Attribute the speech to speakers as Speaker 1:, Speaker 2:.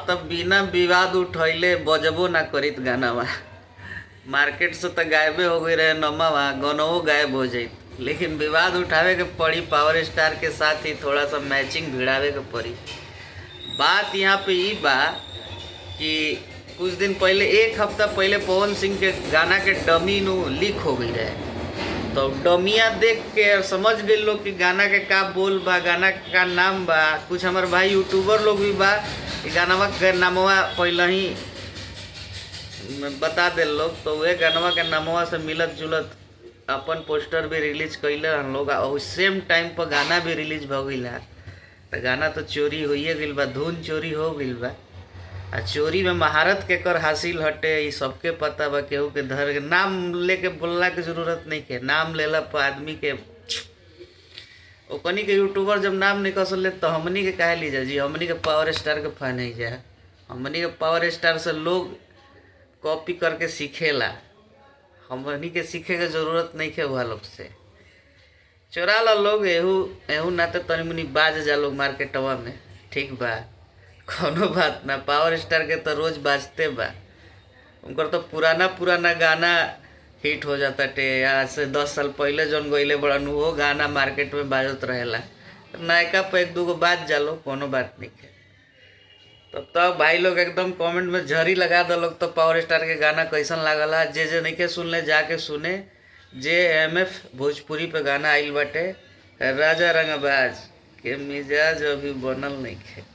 Speaker 1: तब बिना विवाद उठैले बजबो ना करित गानावा। मार्केट से तो गायबे हो गई रहे नमावा, गनवो गायब हो जाई, लेकिन विवाद उठावे के पड़ी। पावर स्टार के साथ ही थोड़ा सा मैचिंग भिड़ावे के पड़ी। बात यहाँ पे ई बा कि कुछ दिन पहले, एक हफ्ता पहले पवन सिंह के गाना के डमी नु लीक हो गई रहे। तो डमिया देख के समझ गए लोग कि गाना के का बोल बा, गाना का नाम बा। कुछ हमारे भाई यूट्यूबर लोग भी बा, गानवा के नामवा पहले ही बता दे लोग। तो वे गानवा के नामवा से मिलत जुलत अपन पोस्टर भी रिलीज कैले हम लोग, और सेम टाइम पर गाना भी रिलीज हो गई। तो गाना तो चोरी होइए गई बा, धुन चोरी हो गई बा। आ चोरी में महारत के कर हासिल हटे, ये सबके पता बा। केहू के धर नाम लेके बोलला के जरूरत नहीं के, नाम लेला पर आदमी के ओकनी के यूट्यूबर जब नहीं निकल ले तो हमनी के काहे लीजा जी। हमनी के पावर स्टार के फैन है जा, हमनी के पावर स्टार से लोग कॉपी करके सीखेला। हमनी के सीखे के जरूरत नहीं है वह लोग से। चोरा ला लोग एहू नाते तनी मुनी बाज जा लोग मार्केटवा में, ठीक बा, कोनो बात ना। पावर स्टार के तो रोज बाजते बा, उनकर तो पुराना गाना हिट हो जाता टे। आज से 10 साल पहले जौन गईले बड़न वो गाना मार्केट में बाजत रहेला। नायका पे एक दूगो बाज जालो, कोनो बात नहीं है। तब भाई लोग एकदम कमेंट में झरी लगा दो लोग। तो पावर स्टार के गाना कैसन लागला, जे नहीं के सुन ले जाके सुने। JMF भोजपुरी पे गाना आइल बाटे, राजा रंगबाज के मिजाज अभी बनल नहीं है।